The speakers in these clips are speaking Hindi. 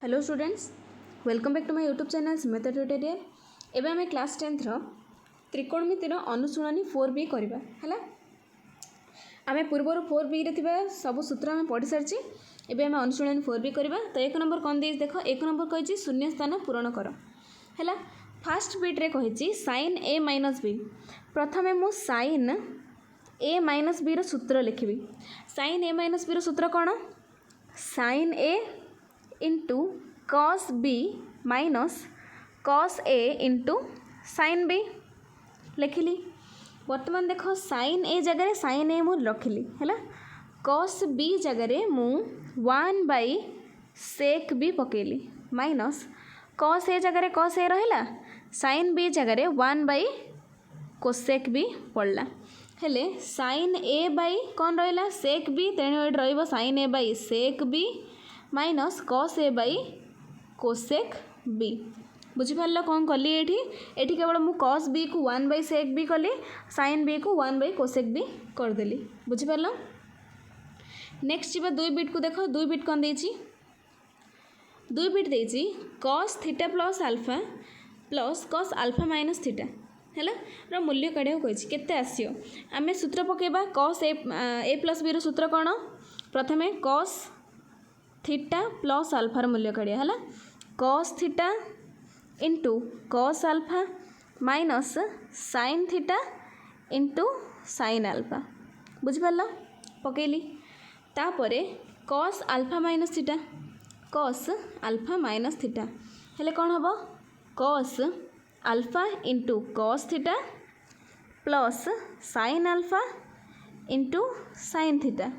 Hello students, welcome back to my YouTube channel Smita tutorial. एबे आम क्लास 10th त्रिकोणमितिर अनुशूणी 4b करवा है। आम पूर्वर 4b रे सब सूत्र आम पढ़ी सारी। एबे आम अनुशूणी 4b करवा। तो एक नंबर कौन दे देख, एक नंबर कही शून्य स्थान पूरण कर है। फास्ट बिट रे कही साइन ए माइनस बी। प्रथमे मु साइन ए माइनस बी सूत्र लिखी। साइन ए माइनस बी सूत्र कौन? Sine A into cos B minus cos A into sine B लिखिली। बर्तमान देख साइन ए जगह साइन ए मुझे रखिली है। कॉस बी जगह मु 1 सेक बी पकेली माइनस कॉस ए जगह कॉस ए रहा। साइन बी जगह 1 कोसेक बी पड़ला। हेले साइन ए बाई कौन रहा सेक बी, तेणु ये रही sine A by sec B minus cos A by cosec B. बुझिपार कौन कली ये केवल मु कॉस बी को 1 सेक बी कली, साइन बी को 1 कोसेक बी करदेली। बुझिपार। नेक्स्ट जी 2 बिट को देख। 2 बिट कौन देची? 2 बिट देची cos theta plus alpha plus cos alpha minus theta है। मूल्य काढ़ा कही केते आसियो। आमे सूत्र पकेबा कॉस ए प्लस बी सूत्र कौन? प्रथमे कॉस थीटा प्लस अल्फार मूल्य काढ़िया है। Cos theta into cos alpha minus sine theta into sine alpha. बुझिपार पकेली। तापरे cos alpha minus theta, cos alpha minus theta हेले कौन हम? Cos alpha into cos theta plus sine alpha into sine theta.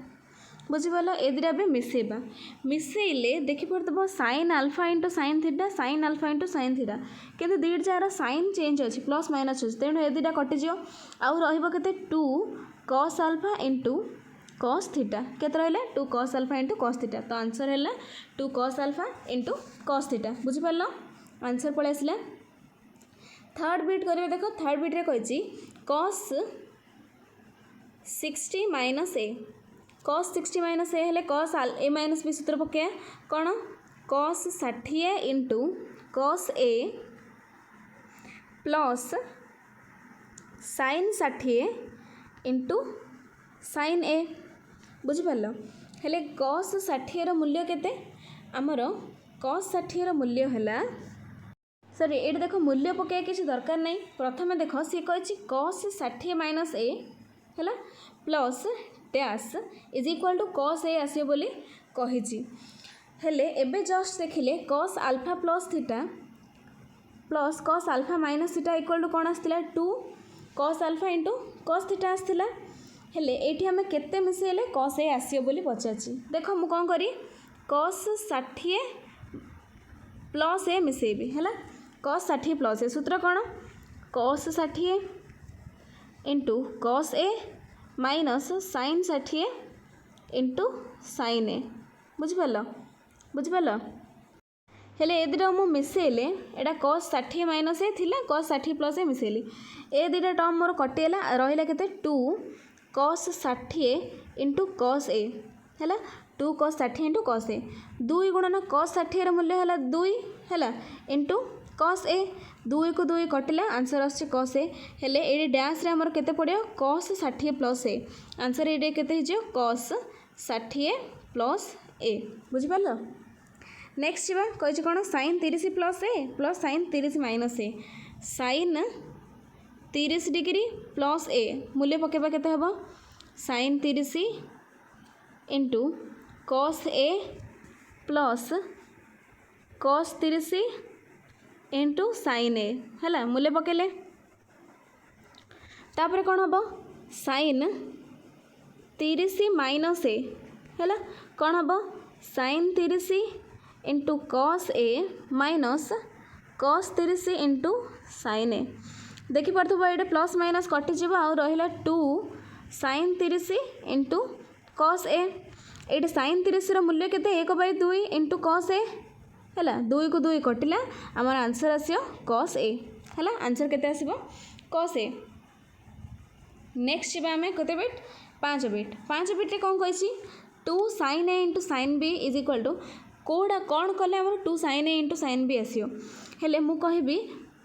बुझिपार। ए दुटा भी मिसेबा। मिसेले देखिपे sine alpha into sine theta, sine alpha into sine theta, किंतु दुईट जार साइन चेंज अच्छी प्लस माइनस अच्छे, तेणु ए दुटा कटिज आउ रही 2 cos alpha into cos theta. केते रहा? 2 cos alpha into cos theta. तो आंसर है 2 cos alpha into cos theta. बुझिपार। आंसर पलि आसला। थर्ड बिट करेंगे। देख थर्ड बिट रे कही कॉस 60 माइनस ए। कॉस 60 माइनस ए हेले कॉस ए माइनस बी सूत्र पके कौन? Cos 60 into cos A plus sign 60 into sine ए। बुझिपार। हेले कॉस 60 मूल्य केते? आमर कॉस 60 मूल्य है सॉरी ये देख मूल्य पकड़ किसी दरकार नहीं। प्रथमे देख सी कही कॉस 60 माइनस ए है plus dash is equal to cos A आसे बोली कही। हेले एबे जस्ट देखिले cos alpha plus theta plus cos alpha minus theta equal to कौन आसला? 2 cos alpha into cos theta आसला। हेले एठी हमें केते मिसेले कॉस ए आसियो बोली पचारछि। देख मु कौन करी कॉस 60 प्लस ए मिसेबी है। कॉस 60 प्लस ए सूत्र कौन? Cos 60 into cos A minus sign 60 into sine ए। बुझिपार। बुझिपार। हेले ए दुटा मु मिसेले एटा कॉस 60 माइनस ए थिला, कॉस 60 प्लस ए मिसेली। ए दुटा टर्म मोर कटिगला, रहिला केते 2 कॉस 60 इंटू कॉस ए है। 2 कॉस 60 इंटू कॉस ए। 2 गुणन कॉस 60 मूल्य है 2 है इंटू कॉस ए। 2 को 2 कटिला, आंसर आस कॉस ए। हेले ये डैश रे हमर केते पड़ियो कॉस 60 प्लस ए। आंसर ये केते हिजो कॉस 60 प्लस ए। बुझिपार। नेक्स्ट जीवा कही कौन? Sign 30 plus A plus sign 30 minus A. Sign 30 degree plus ए मूल्य पकेबा केते हबो? Sign 30 into cos A plus cos 30 into sine ए है। मूल्य पकेले तापर कौन हम? साइन 30 माइनस ए है कौन हम? Sign 30 into cos A minus cos 30 into sine ए। देखिपो ये प्लस माइनस कटिज आउ रहा 2 साइन 30 इंटू कॉस ए। ये साइन 30 मूल्य केते 1/2 इंटू कॉस ए है। 2 को 2 कटिला, आमर आंसर आसियो कॉस ए है। आंसर केते आसिबो? Cos A. नेक्स्ट जी आम केते बिट? 5 बिट। 5 बिट रे कौन कही 2 sine A into sine B is equal to कौटा कौन कले आम 2 sin a into sin b आसो हेले मु कहबी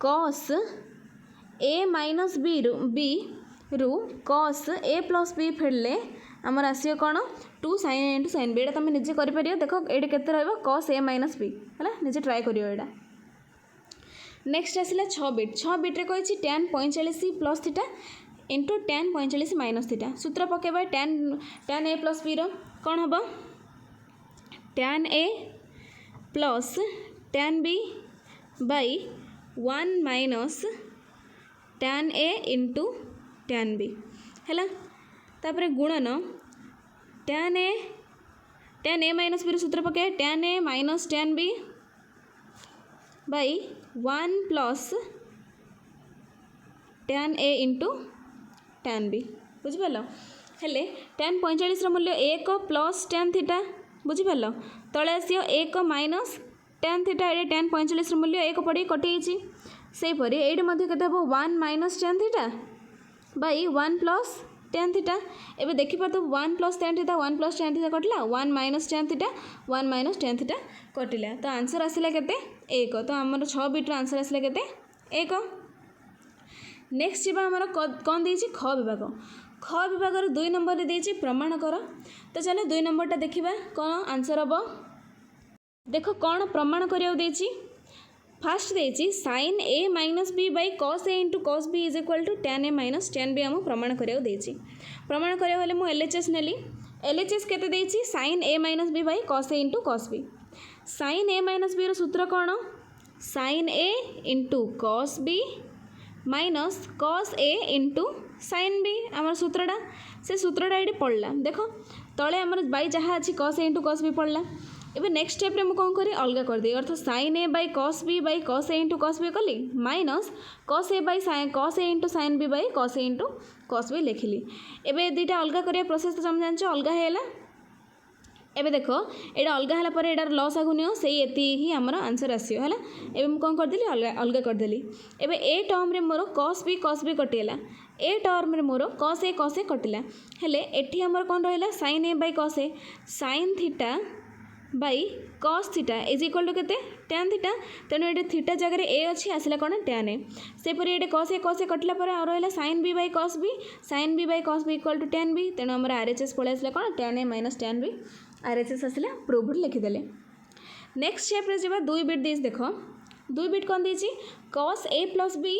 cos a माइनस b रु cos a प्लस b फेरले आमर आसो कौन 2 sin a into sin b एटा तुम निजे कर देख ये केते रहिबो cos a माइनस b है निजे ट्राए करियो एटा। नेक्स्ट आसला 6 बिट रे कहिछि tan 45 plus theta into tan 45 minus theta सूत्र पकेबा tan a प्लस b रो कौन हम tan a plus tan b by 1 minus tan a into tan b है तापर गुणन tan a माइनस b सूत्र पके tan a minus tan b by 1 plus tan a into tan b बुझिपाल हेले tan 45 मूल्य 1 प्लस tan थीटा बुझिपाल तले आसो 1 माइनस tan थीटा ये tan 45 मूल्य 1 पड़ी कटि से परी ये के 1 minus tan theta by 1 plus tan theta एबे देखिपा तो 1 plus tan theta 1 plus tan theta कटिला 1 minus tan theta 1 minus tan theta कटिला तो आंसर आसिला केते 1 तो आमर 6 बिट रो आंसर आसिला केते 1। नेक्स्ट जीवा आमर कौन देछि ख विभाग 2 नंबर रे देछि प्रमाण कर तो चलो 2 नंबरटा देखिबा कौन आंसर हम देख कौन प्रमाण करिया देछि फास्ट देछि sin a minus b by cos a into cos b is equal to tan a minus tan b हम प्रमाण करिया देछि प्रमाण करिया वाले मु LHS नेली LHS केते देछि sin a minus b by cos a into cos b sin a minus b रो सूत्र कौन sin a into cos b minus cos a into sin b आमर सूत्रटा से सूत्रटा ये पढ़ला देख तले आमर बाई जहाँ अच्छी cos a into cos b पढ़ला एबे नेक्स्ट स्टेप रे मु कौन करी अलगा कर दे अर्थ sin a by cos b by cos a into cos b कली minus cos a by cos a into sin b by cos a into cos b लिखिली एबे दुईटा अलगा करिया प्रोसेस तो तुम जानछ अलगा हेला एबे देखो एटा अलगा हला पर एटार लॉस आगु नियो सेही एति ही हमर आंसर आसियो हला एबे मु कोन कर देली अलगा कर देली एबे ए टर्म रे मोर cos b कटिला ए टर्म रे मोर cos a कटिला हेले एठी हमर कोन रहला sin a by cos a sin theta by cos theta is equal to केते tan थीटा तेनु एटे थीटा जगह रे a अछि आसिला कोन tan a से परी एटे cos a कटिला पर आ रहला sin b by cos b equal to tan b तेनु हमर RHS पळे आसिला कोन tan a minus tan b RHS आसिला प्रूव्ड लिखिदेले। नेक्स्ट स्टेप रे जेबा 2 बिट देस देखो 2 बिट कोन देछि cos a plus b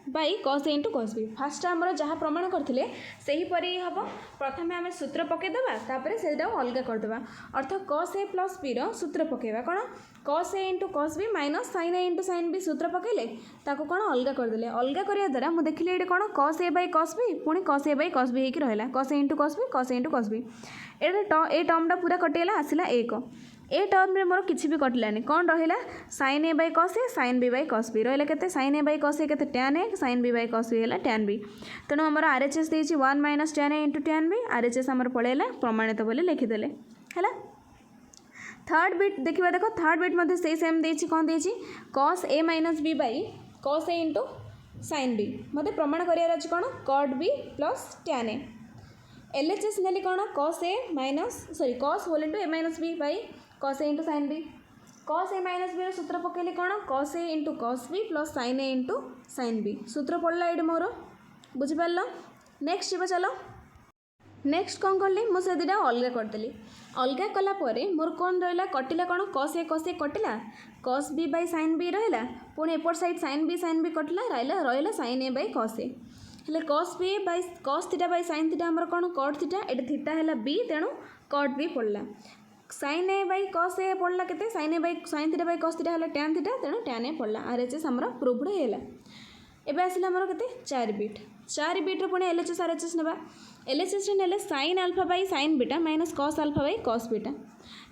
by cos a into cos b first आमर जहाँ प्रमाण करथिले सेही परी हबो प्रथमे आमे सूत्र पके देबा तापरे सेटा अलगा कर देबा अर्थ cos a प्लस b रो सूत्र पकेबा कोन cos a into cos b minus sin a into sin b सूत्र पकेले ताको कोन अलगा कर देले अलगा करिया द्वारा मु देखिले एटे कोन cos a by cos b पुनी cos a by cos b हेकी रहला cos a into cos b एटा ए टर्मटा पूरा कटिला आसिला 1 ए टर्म रे मोर किछि भी कटलानी कौन रहिला sin a by cos a sin b by cos b रहिला केते sin a by cos a केते tan a sin b by cos b हैला tan b तेणु हमर RHS देछि 1 minus tan a into tan b RHS हमर पळेला प्रमाणित बोली लिखि देले हैला। थर्ड बिट देखिबा देखो थर्ड बिट मध्ये से सेम देछि कोन देछि cos a minus b by cos a into sin b मते प्रमाण करियार अछि कोन cot b plus tan a LHS नेली कोन cos a minus sorry cos whole into a minus b by cos a into sin b cos a minus b सूत्र पकेली कोन cos a into cos b plus sin a into sin b सूत्र पड़ला एडी मोर बुझि पारलो। नेक्स्ट जीवा चलो नेक्स्ट कौन करली मु से दुटा अलगा करदेली अलगा कला परे मोर कौन रहिला कटिला कोन cos a कटिला cos b by sin b रहिला पुणी एपट साइड sin b कटिला रहिला sin a by cos a हेले cos b by cos theta by sin theta हमर कोन cot थीटा एटा थीटा हैला b तेणु cot b पड़ला sin a by cos a पड़ला केते sin a by sin theta by cos theta हैला tan थीटा तेणु tan a पड़ला RHS हमर प्रूव्ड हैला। एबे आसिला हमर केते 4 बिट रो पुणी LHS RHS नेबा LHS रे नेले sin alpha by sin beta minus cos alpha by cos beta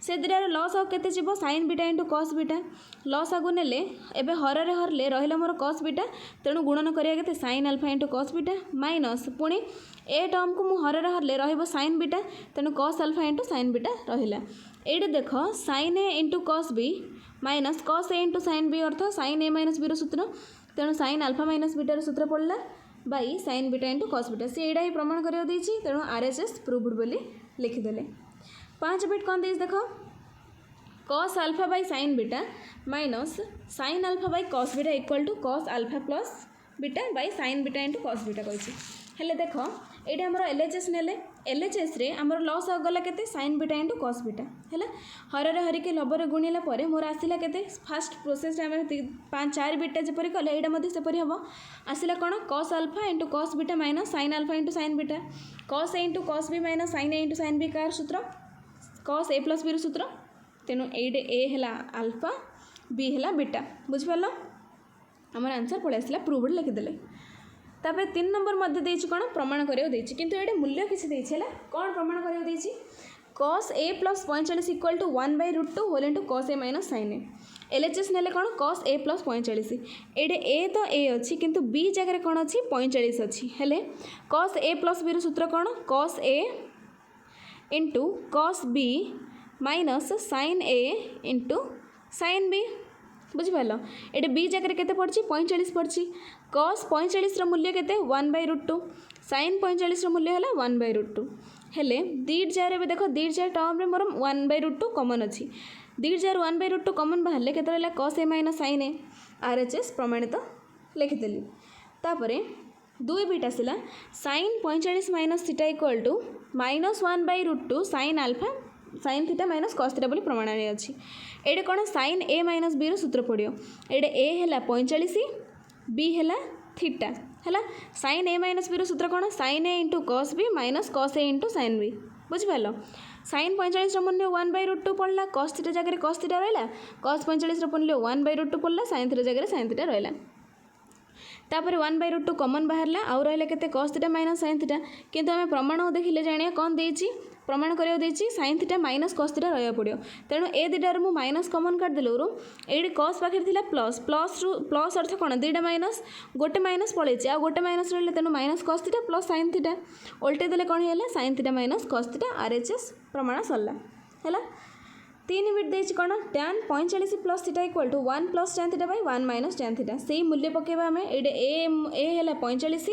से दुटार लॉस आउ केते जीवो sin beta into cos beta loss आगु नेले एबे हररे हरले रहिला मोर cos बीटा तेणु गुणन करिया केते sin alpha into cos beta minus पुणी ए टर्म को मु हररे हरले रहिबो sin बीटा तेणु cos alpha into sin beta रहिला एडे देखो sin a into cos b minus cos a into sin b earth sin a minus b रो सूत्र तेणु sin अल्फा माइनस बीटा रो सूत्र पड़ला by sin beta into cos beta से एडा ही प्रमाण करियो देछि तेणु RHS प्रूव्ड बोली लिखिदेले। 5 बिट कौन देछि देखो cos alpha by sine beta minus sine alpha by cos beta equal to cos alpha plus beta by sine beta into cos beta कही हेले देख ये आमर एलएचएस नेले एलएचएस रे आमर लॉस गला केते sign beta into cos beta है हर हरिके लबर गुणिला मोर आसला केते फास्ट प्रोसेस आम 4 बीटा जपरी कले यहाँ सेपरी हम आसला कौन cos alpha into cos beta minus sine alpha into sine beta cos A into cos B minus sine A into sine B कार सूत्र कॉस ए प्लस बी सूत्र तेणु ये ए है अल्फा बी है बीटा बुझिपाल आमर आंसर पड़े आसला प्रूव्ड लिखिदेले तापर 3 नंबर मध्य देछि कोन प्रमाण करियो देछि किंतु एडे मूल्य किछि देछि हला कोन प्रमाण करियो देछि cos a plus 45 equal to 1/√2 whole into cos a minus sin a LHS नेले कोन cos a प्लस 45 एडे a तो a अछि किंतु b जगह रे कोन अछि 45 अछि हेले cos a प्लस b रो सूत्र कोन cos a into cos b minus sin a into sin b बुझिपाल ये बी जगह केते पड़ची 45 पड़ची cos 45 मूल्य केते 1/√2 sin 45 मूल्य है 1/√2 हेले दीड जार देख दीड जार टर्म मोर 1/√2 कमन अच्छी दीड जार 1/√2 कमन बाहर के cos a minus sin a RHS प्रमाणित लिखिदेली तापर 2 बीट आसला sin 45 minus theta equal to -1/√2 sin alpha sine theta minus cos theta बोली प्रमाण अच्छी ये कौन साइन ए माइनस बी सूत्र पड़ो ये ए है 45 बी है थीटा है साइन ए माइनस बी सूत्र कौन sine A into cos B minus cos A into sine B बुझिपाल साइन 45 मूल्य 1/√2 पड़ला कॉस थीटा जगह कॉस थीटा रहा कॉस 45 मूल्य 1/√2 पड़ला साइन थीटा जगह साइन थीटा रहा तापर 1/√2 कमन बाहर आउ रहा के cos theta minus sine theta किंतु आम प्रमाण देखिले जानिया कौन देछि प्रमाण करियो sine theta minus cos theta रहा पड़ो तेणु ए दुटार मु माइनस कमन काटिदेलु ये कॉस पाखे थी प्लस प्लस रु प्लस अर्थ कौन दुईटा माइनस गोटे माइनस पड़े आ गोटे माइनस रही तेणु minus cos theta plus sine theta उल्टे देले कौन है sign theta minus cos theta RHS प्रमाण सरला है 3 बिट देछि कौन tan 45 plus theta equal to 1 plus tan theta by 1 minus tan theta से मूल्य पकेबा आम ये ए है 45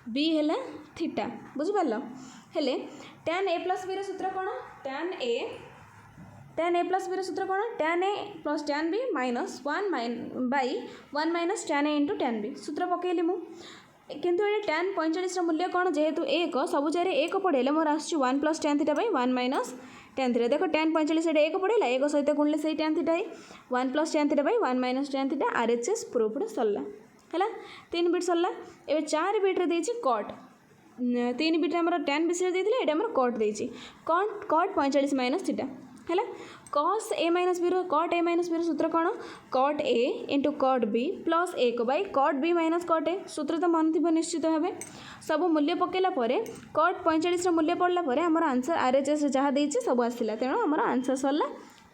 बी है थीटा बुझिपाल हेले tan a प्लस बी सूत्र कौन tan a प्लस बी सूत्र कौन tan a plus tan b minus 1 by 1 minus tan a into tan b सूत्र पकेली मु किंतु ये tan 45 मूल्य कौन जेहेतु 1 सब जगह 1 पड़े मोर आस 1 plus tan theta by 1 minus tan theta देख tan 45 1 पड़ेगा 1 सहित गुणले से tan theta 1 plus tan theta by 1 minus tan theta RHS proved सरला है 3 बिट सरला एवं 4 बिट्रे देछि कट 3 बिट्रे आमर tan विषय देथिले एटा आमर कट देछि कट 45 माइनस थीटा है cos a minus B cot a minus B सूत्र कौन cot a into cot b plus 1 by cot b minus cot a सूत्र तो मन थी निश्चित भाव सब मूल्य पकेला cot 45 मूल्य पड़ला आमर आंसर RHS जहाँ देछि सब आसला तेणु आमर आंसर सरला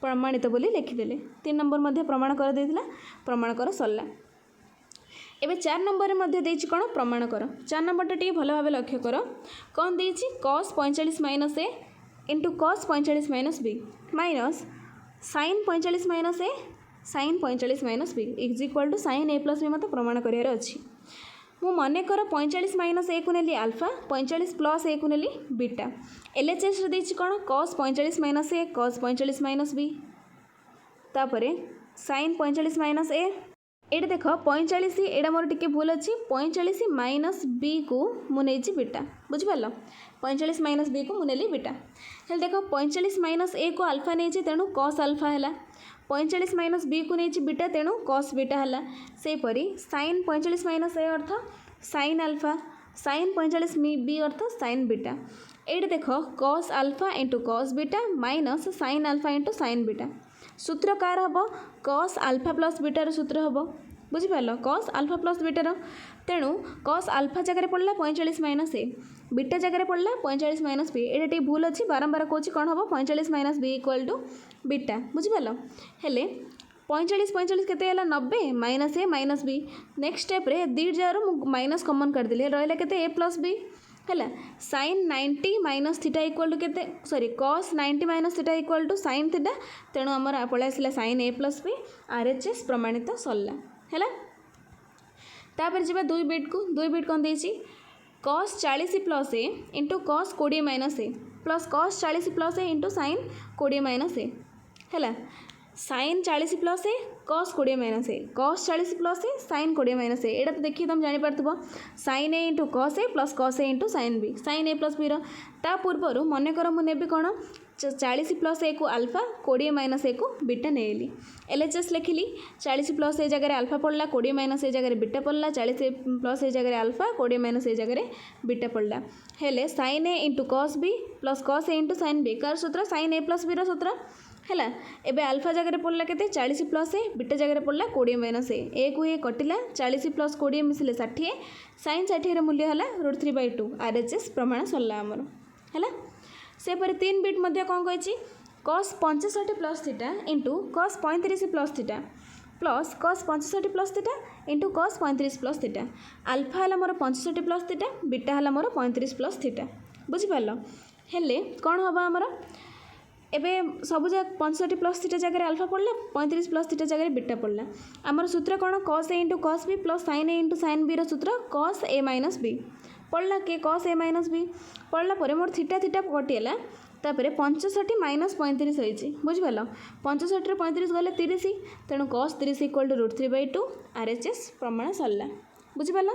प्रमाणित बोली लिखिदेले 3 नंबर मध्य प्रमाण कर देथिला प्रमाण कर सरला एबे 4 नंबर मध्य देछि कौन प्रमाण कर 4 नंबर टी भल भाव लक्ष्य कर कौन देछि cos 45 minus A into cos 45 minus B minus sine 45 minus A sine 45 minus B is equal to sine A plus B मत प्रमाण करार अच्छी मु मन कर 45 माइनस ए को नेली अल्फा 45 प्लस ए को नेली बीटा एलएचएस रे देछि कौन cos 45 माइनस ए cos 45 माइनस बी तापरे साइन 45 माइनस ए ये देख 45 एटा मोर टिके भूल अच्छी 45 माइनस बी को मुझे बीटा बुझिपाल 45 माइनस बी को मुनेली बीटा हेल्ले देख 45 माइनस ए को अल्फा नहीं तेणु cos अल्फा है 45 माइनस बी को नहीं बीटा तेणु cos बीटा है सेपरी साइन 45 माइनस ए अर्थ साइन अल्फा साइन 45 बी अर्थ साइन बीटा ये देख cos alpha into cos beta minus sine alpha into sine beta सूत्र कार हम cos अल्फा प्लस बीटार सूत्र हम बुझिपाल cos अल्फा प्लस बीटार तेणु cos अल्फा जगह पड़ला 45 माइनस ए बीटा जगह पड़ला 45 माइनस बी ये टे भूल अच्छी बारंबार कौच कौन हम 45 minus B equal to beta बुझिपाल हेले 45 45 केते 90 minus A minus B next step रे दी जार माइनस कमन करदेली रहा के ए प्लस बी है sine 90 minus theta equal to के sorry cos 90 minus theta equal to sine theta तेणु आमर पड़ा sine A plus B RHS प्रमाणित सरला है तापर जी 2 बिट को 2 बिट कौन देछि cos 40 plus A into cos 20 minus A plus cos 40 plus A into sign 20 minus A है साइन 40 प्लस ए कस 20 माइनस ए कस 40 प्लस ए साइन 20 माइनस ए एटा तो देखिए तुम जापर sign A into cos A plus cos A into sine B sign A plus B ता पूर्व मनकर मुझे कौन 40 प्लस ए को अल्फा 20 माइनस ए को बीटा नेली एलएचएस लिखिली 40 प्लस ए जगह अल्फा पड़ला 20 माइनस ए जगह बीटा पड़ला 40 प्लस ए जगह अल्फा 20 माइनस ए जगह बीटा पड़ला हेले sine A into cos B plus cos A into sine B कार सूत्र साइन ए प्लस बी सूत्र है एबे अल्फा जगह पड़ला के 40 प्लस ए बीटा जगह पड़ला 20 माइनस ए को ए कटिला 40 प्लस 20 मिसिले 60 साइन 60 मूल्य है √3/2 आरएचएस प्रमाण सरला आमर है से पर 3 बिट मध्य कौन कही cos 65 plus theta into cos 35 plus theta plus cos 65 plus theta into cos 35 plus theta alpha है मोर 65 प्लस थीटा बीटा है मोर 35 प्लस थीटा बुझिपार हेले कौन हम आमर एबे सब जगह 65 प्लस थीटा जगह अल्फा पड़ला 35 प्लस थीटा जगह बीटा पड़ला आमर सूत्र कौन cos A into cos B plus sine A into sine B सूत्र कस ए माइनस बी पड़ला के कस ए माइनस बी पड़ला पर मोर थीटा थीटा कटिगला तापर 65 माइनस 35 होती बुझिपार 65 35 गले 30 तेणु कस 30 इक्वल टू √3/2 आरएचएस प्रमाण सरला बुझिपार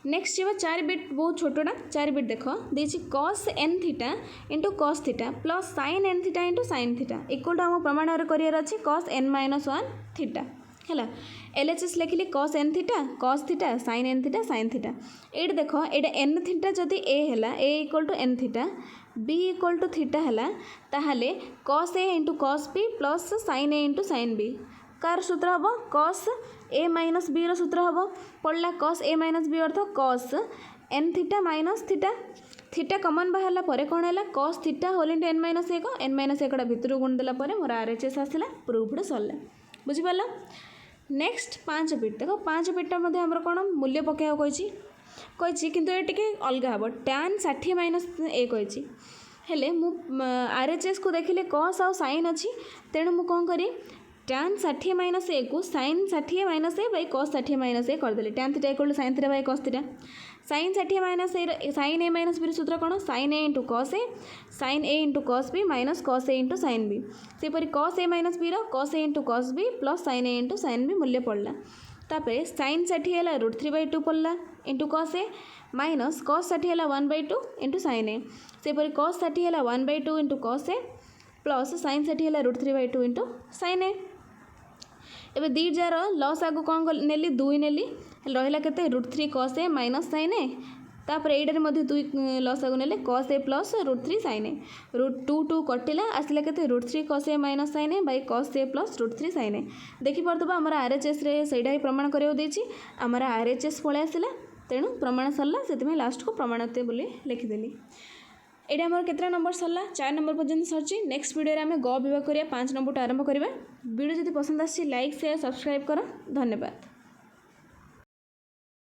नेक्स्ट जी 4 बिट बहुत छोटा 4 बिट देख देखिए cos N theta into cos theta plus sine N theta into sine theta equal to आम प्रमाण कर अच्छे कस एन माइनस 1 थीटा है एलएचएस लिखिली cos N theta sine N theta sine theta ये देख ये एन थीटा जदि A equal to N theta B equal to theta है ताहले cos A into cos B plus sine A into sine B कार सूत्र हम कस ए माइनस बी सूत्र हम पड़ला कस ए माइनस बी अर्थ cos N theta minus theta theta common बाहरला परे कौन है cos theta whole into N minus एक भितर गुणदेला मोर आरएचएस आसला प्रूफ्ड सरला बुझिपार नेक्स्ट 5 बिट देख 5 बिटा आमर कौन मूल्य पकड़ कही किंतु ये टिके अलग हम tan 60 माइनस ए कही हेले मु आरएचएस को देखिले कस आ साइन अच्छी तेणु मु कौन करी tan 60 माइनस ए को sine 60 minus A by cos 60 minus A करदेली tan theta equal to sine theta by cos theta sine 60 minus A sine A minus B सूत्र कौन sine A into cos A sine A into cos B minus cos A into sine B सेपरी cos A minus B cos A into cos B plus sine A into sine B मूल्य पड़ला तापर साइन 60 है √3/2 पड़ला into cos A minus cos 60 है 1/2 इंटू साइन ए सेपरी कस 60 है 1/2 इंटू कस ए प्लस साइन 60 है √3/2 इंटू साइन ए एबे दी जार लस आगु कौन नेली 2 नेली रहा के √3 कस ए माइनस साइन ए तापर एटार 2 लस आगु नेले कस ए प्लस √3 साइन ए √2 कटिला आसला के √3 कस A minus sine A by cos A plus √3 sign ए देखिपे आमर आरएचएस से प्रमाण कर आरएचएस पलि आसला तेणु प्रमाण सरला से लास्ट को प्रमाणते बोली लिखिदेली ये आम केतना नंबर सरला 4 नंबर पर्यटन सरची नेक्स्ट वीडियो आम ग विभाग करिया 5 नंबर आरंभ करवा वीडियो जब पसंद आसी लाइक शेयर सब्सक्राइब कर धन्यवाद।